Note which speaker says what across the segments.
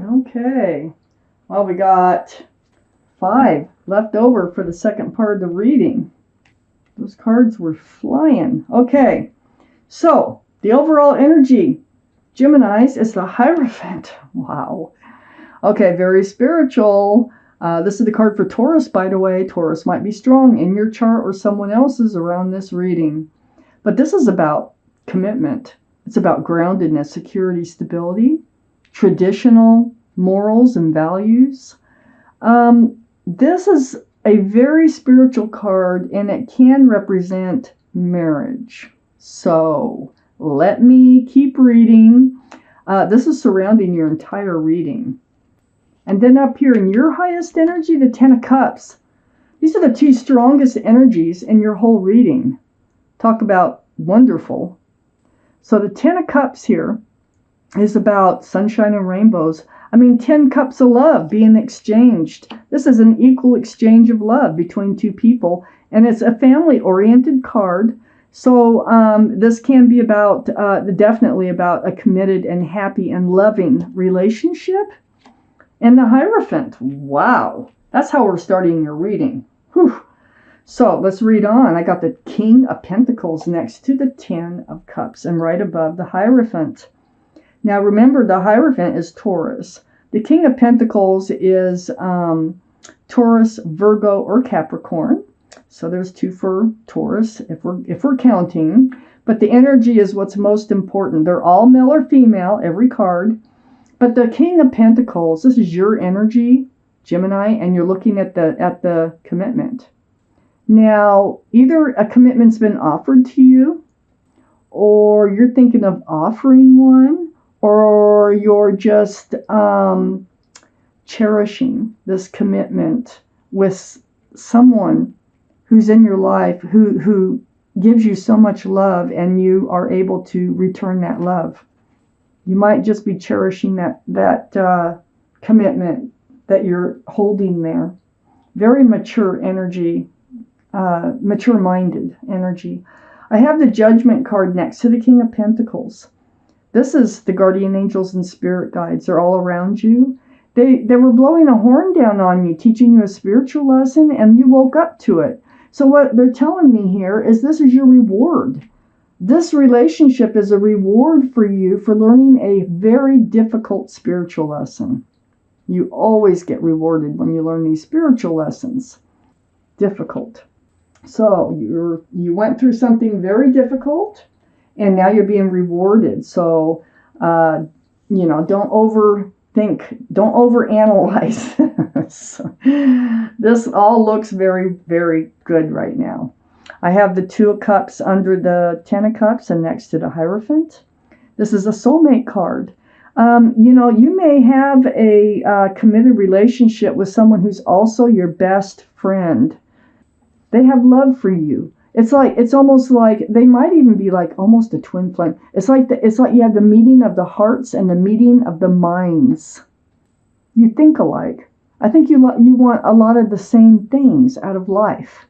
Speaker 1: Okay. Well, we got 5 left over for the second part of the reading. Those cards were flying. Okay. So, the overall energy, Geminis, is the Hierophant. Wow. Okay, very spiritual. This is the card for Taurus, by the way. Taurus might be strong in your chart or someone else's around this reading. But this is about commitment. It's about groundedness, security, stability, traditional morals and values. This is a very spiritual card, and it can represent marriage. So let me keep reading. This is surrounding your entire reading. And then up here in your highest energy, the 10 of Cups. These are the 2 strongest energies in your whole reading. Talk about wonderful. So the 10 of Cups here is about sunshine and rainbows. I mean, 10 cups of love being exchanged. This is an equal exchange of love between 2 people, and it's a family-oriented card. So this can be about, definitely about a committed and happy and loving relationship. And the Hierophant, wow, that's how we're starting your reading. Whew. So let's read on. I got the King of Pentacles next to the 10 of Cups and right above the Hierophant. Now remember, the Hierophant is Taurus. The King of Pentacles is Taurus, Virgo, or Capricorn. So there's 2 for Taurus if we're counting. But the energy is what's most important. They're all male or female, every card. But the King of Pentacles, this is your energy, Gemini, and you're looking at the commitment. Now, either a commitment's been offered to you, or you're thinking of offering one, or you're just cherishing this commitment with someone who's in your life who gives you so much love, and you are able to return that love. You might just be cherishing that commitment that you're holding there. Very mature energy, mature-minded energy. I have the Judgment card next to the King of Pentacles. This is the guardian angels and spirit guides. They're all around you. They were blowing a horn down on you, teaching you a spiritual lesson, and you woke up to it. So what they're telling me here is this is your reward. This relationship is a reward for you for learning a very difficult spiritual lesson. You always get rewarded when you learn these spiritual lessons. Difficult. So you went through something very difficult, and now you're being rewarded. So, don't overthink, don't overanalyze. So, this all looks very, very good right now. I have the 2 of Cups under the 10 of Cups and next to the Hierophant. This is a soulmate card. You may have a committed relationship with someone who's also your best friend. They have love for you. It's almost like they might even be like almost a twin flame. It's like you have the meeting of the hearts and the meeting of the minds. You think alike. I think you want a lot of the same things out of life.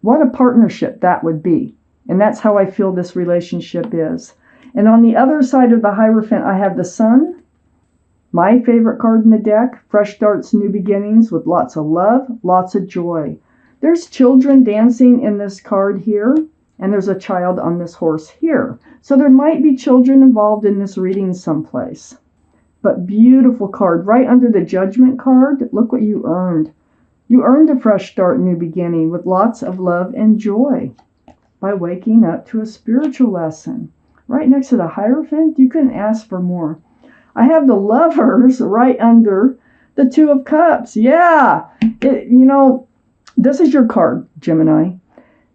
Speaker 1: What a partnership that would be. And that's how I feel this relationship is. And on the other side of the Hierophant, I have the Sun. My favorite card in the deck. Fresh starts, new beginnings with lots of love, lots of joy. There's children dancing in this card here. And there's a child on this horse here. So there might be children involved in this reading someplace. But beautiful card. Right under the Judgment card, look what you earned. You earned a fresh start, new beginning with lots of love and joy by waking up to a spiritual lesson. Right next to the Hierophant, you couldn't ask for more. I have the Lovers right under the 2 of Cups. Yeah, this is your card, Gemini.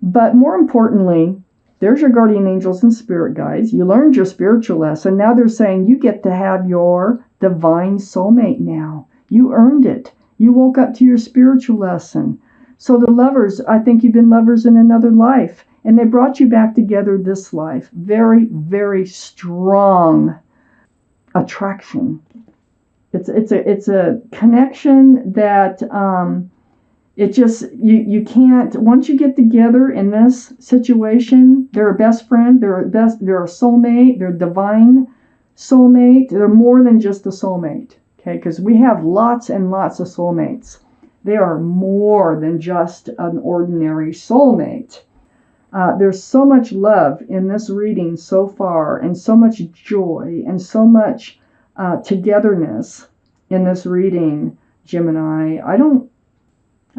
Speaker 1: But more importantly, there's your guardian angels and spirit guides. You learned your spiritual lesson. Now they're saying you get to have your divine soulmate now. You earned it. You woke up to your spiritual lesson. So the Lovers, I think you've been lovers in another life. And they brought you back together this life. Very, very strong attraction. It's a connection that it just, you can't, once you get together in this situation, they're a best friend, they're a soulmate, they're a divine soulmate. They're more than just a soulmate. Okay, because we have lots and lots of soulmates. They are more than just an ordinary soulmate. There's so much love in this reading so far, and so much joy, and so much togetherness in this reading, Gemini. I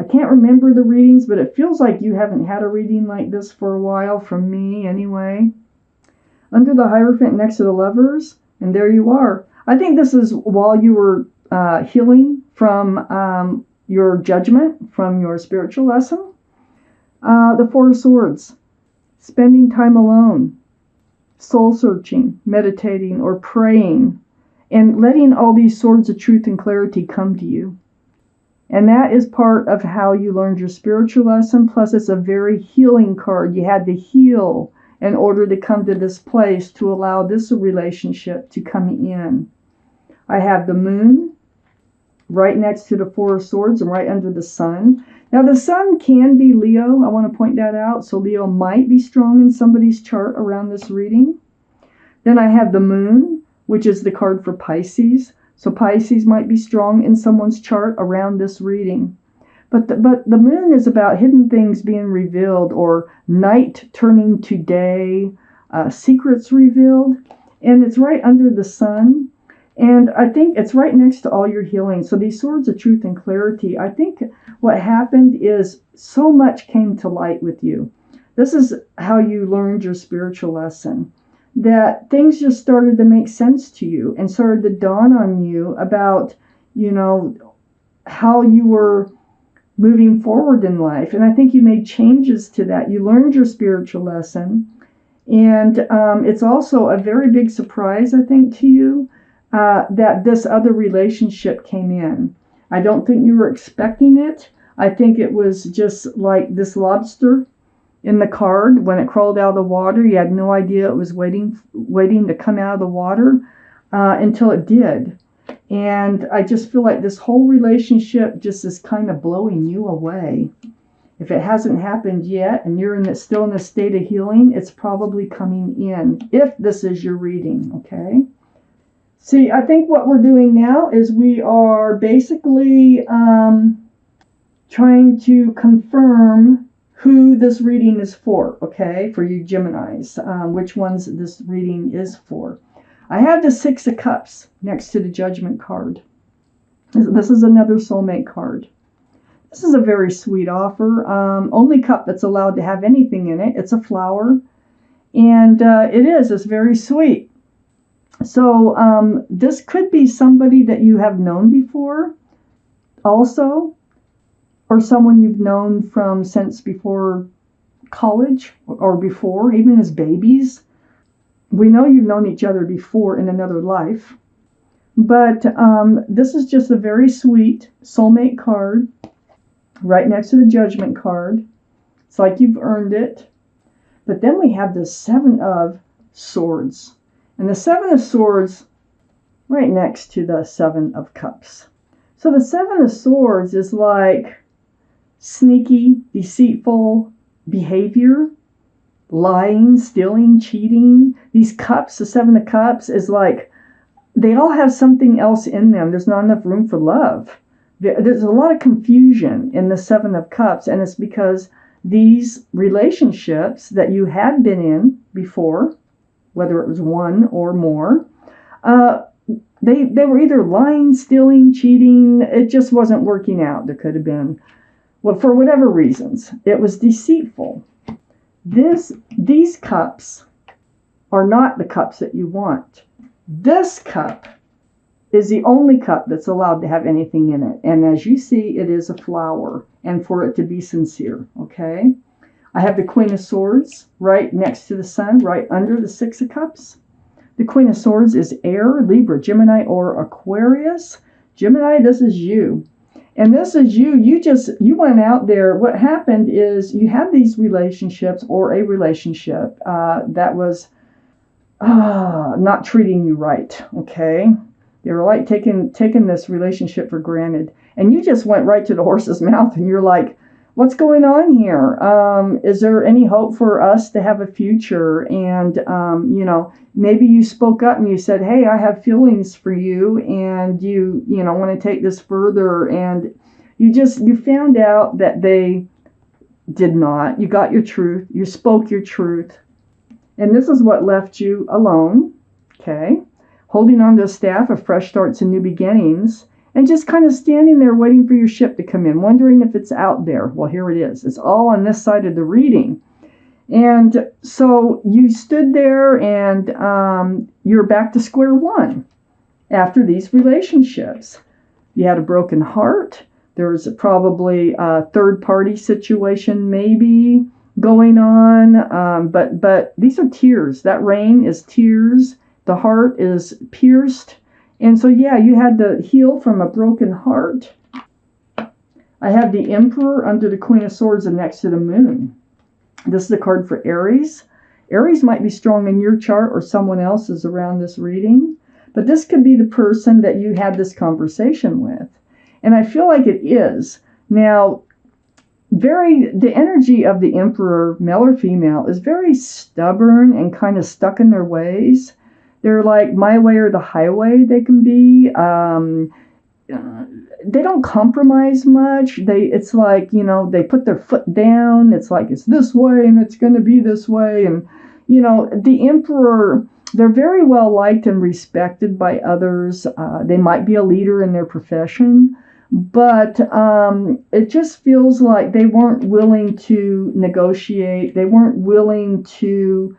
Speaker 1: can't remember the readings, but it feels like you haven't had a reading like this for a while, from me anyway. Under the Hierophant next to the Lovers, and there you are. I think this is while you were healing from your judgment, from your spiritual lesson. The Four of Swords, spending time alone, soul searching, meditating, or praying, and letting all these swords of truth and clarity come to you. And that is part of how you learned your spiritual lesson. Plus, it's a very healing card. You had to heal in order to come to this place to allow this relationship to come in. I have the Moon right next to the Four of Swords and right under the Sun. Now, the Sun can be Leo. I want to point that out. So Leo might be strong in somebody's chart around this reading. Then I have the Moon, which is the card for Pisces. So Pisces might be strong in someone's chart around this reading. But the Moon is about hidden things being revealed, or night turning to day, secrets revealed. And it's right under the Sun. And I think it's right next to all your healing. So these swords of truth and clarity, I think what happened is so much came to light with you. This is how you learned your spiritual lesson. That things just started to make sense to you and started to dawn on you about, how you were moving forward in life. And I think you made changes to that. You learned your spiritual lesson. And it's also a very big surprise, I think, to you that this other relationship came in. I don't think you were expecting it. I think it was just like this lobster in the card. When it crawled out of the water, you had no idea it was waiting to come out of the water until it did. And I just feel like this whole relationship just is kind of blowing you away. If it hasn't happened yet and you're still in a state of healing, it's probably coming in, if this is your reading, okay? See, I think what we're doing now is we are basically trying to confirm who this reading is for, okay, for you Geminis, which ones this reading is for. I have the Six of Cups next to the Judgment card. This is another soulmate card. This is a very sweet offer. Only cup that's allowed to have anything in it. It's a flower. And it's very sweet. So this could be somebody that you have known before also, or someone you've known from since before college or before, even as babies. We know you've known each other before in another life. But this is just a very sweet soulmate card right next to the Judgment card. It's like you've earned it. But then we have the Seven of Swords. And the Seven of Swords right next to the Seven of Cups. So the Seven of Swords is like sneaky, deceitful behavior, lying, stealing, cheating. These cups, the Seven of Cups, is like they all have something else in them. There's not enough room for love. There's a lot of confusion in the Seven of Cups, and it's because these relationships that you had been in before, whether it was one or more, they were either lying, stealing, cheating. It just wasn't working out. There could have been, well, for whatever reasons, it was deceitful. These cups are not the cups that you want. This cup is the only cup that's allowed to have anything in it. And as you see, it is a flower, and for it to be sincere, okay? I have the Queen of Swords right next to the Sun, right under the Six of Cups. The Queen of Swords is air, Libra, Gemini, or Aquarius. Gemini, this is you. And this is you. You went out there. What happened is you had these relationships, or a relationship that was not treating you right, okay? They were like taking this relationship for granted. And you just went right to the horse's mouth and you're like, what's going on here? Is there any hope for us to have a future? And, maybe you spoke up and you said, hey, I have feelings for you, and you want to take this further. And you found out that they did not. You got your truth. You spoke your truth. And this is what left you alone. Okay. Holding on to a staff of fresh starts and new beginnings. And just kind of standing there waiting for your ship to come in, wondering if it's out there. Well, here it is. It's all on this side of the reading. And so you stood there, and you're back to square one after these relationships. You had a broken heart. There was probably a third-party situation maybe going on. But these are tears. That rain is tears. The heart is pierced. And so, yeah, you had to heal from a broken heart. I have the Emperor under the Queen of Swords and next to the Moon. This is a card for Aries. Aries might be strong in your chart or someone else's around this reading. But this could be the person that you had this conversation with. And I feel like it is. Now, the energy of the Emperor, male or female, is very stubborn and kind of stuck in their ways. They're like my way or the highway, they can be. They don't compromise much. It's like, they put their foot down. It's like, it's this way and it's going to be this way. And, the Emperor, they're very well liked and respected by others. They might be a leader in their profession. But it just feels like they weren't willing to negotiate. They weren't willing to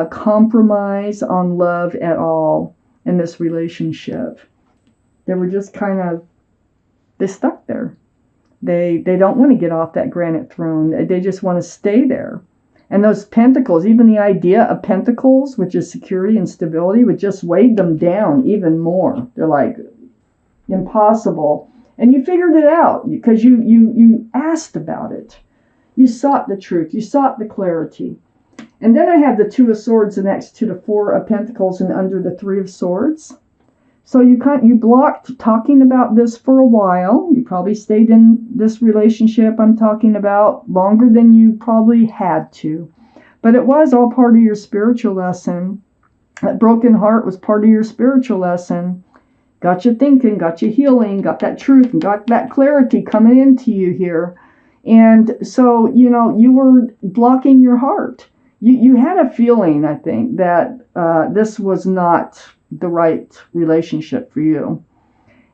Speaker 1: compromise on love at all in this relationship. They were just they stuck there. They don't want to get off that granite throne. They just want to stay there. And those pentacles, even the idea of pentacles, which is security and stability, would just weigh them down even more. They're like, impossible. And you figured it out because you asked about it. You sought the truth. You sought the clarity. And then I have the Two of Swords next to the Four of Pentacles and under the Three of Swords. So you blocked talking about this for a while. You probably stayed in this relationship I'm talking about longer than you probably had to. But it was all part of your spiritual lesson. That broken heart was part of your spiritual lesson. Got you thinking, got you healing, got that truth, and got that clarity coming into you here. And so, you were blocking your heart. You had a feeling, I think, that this was not the right relationship for you.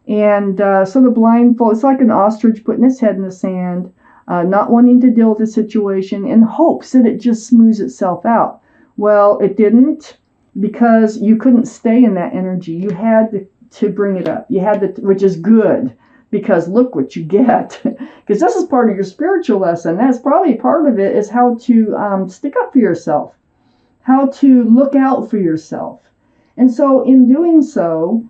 Speaker 1: And so the blindfold, it's like an ostrich putting its head in the sand, not wanting to deal with the situation in hopes that it just smooths itself out. Well, it didn't, because you couldn't stay in that energy. You had to bring it up. You had to, which is good, because look what you get. Because this is part of your spiritual lesson. That's probably part of it, is how to stick up for yourself, how to look out for yourself. And so in doing so,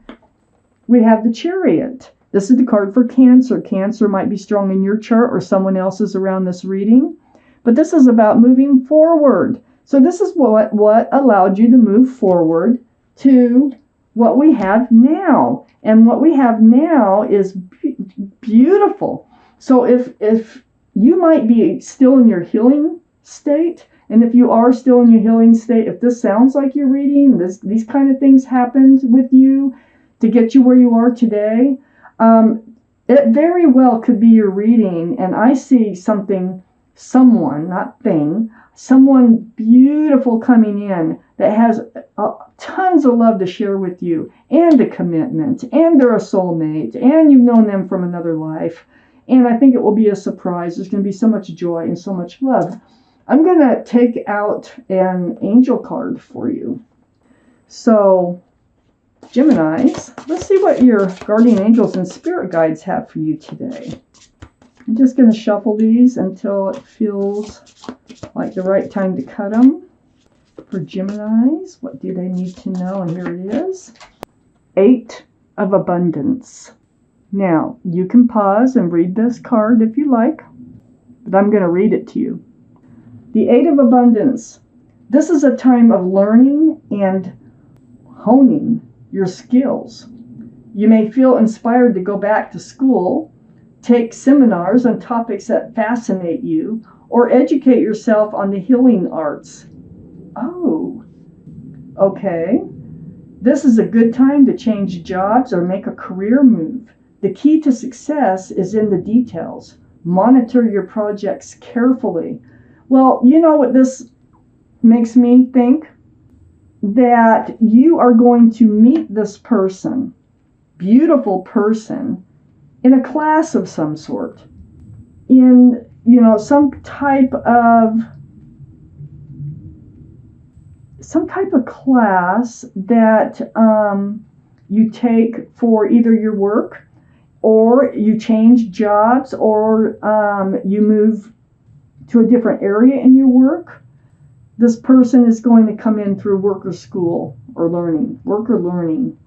Speaker 1: we have the Chariot. This is the card for Cancer. Cancer might be strong in your chart or someone else's around this reading. But this is about moving forward. So this is what allowed you to move forward to what we have now. And what we have now is beautiful. So if you might be still in your healing state, and if you are still in your healing state, if this sounds like you're reading, these kind of things happened with you to get you where you are today, it very well could be your reading. And I see someone, not thing, someone beautiful coming in that has tons of love to share with you, and a commitment, and they're a soulmate, and you've known them from another life. And I think it will be a surprise. There's going to be so much joy and so much love. I'm going to take out an angel card for you. So, Geminis, let's see what your guardian angels and spirit guides have for you today. I'm just going to shuffle these until it feels like the right time to cut them. For Geminis, what do they need to know? And here it is. 8 of Abundance. Now, you can pause and read this card if you like, but I'm going to read it to you. The 8 of Abundance. This is a time of learning and honing your skills. You may feel inspired to go back to school take seminars on topics that fascinate you, or educate yourself on the healing arts. Oh, okay. This is a good time to change jobs or make a career move. The key to success is in the details. Monitor your projects carefully. Well, you know what this makes me think? That you are going to meet this person, beautiful person, in a class of some sort, in some type of class that you take for either your work, or you change jobs, or you move to a different area in your work. This person is going to come in through work or school or learning, work or learning.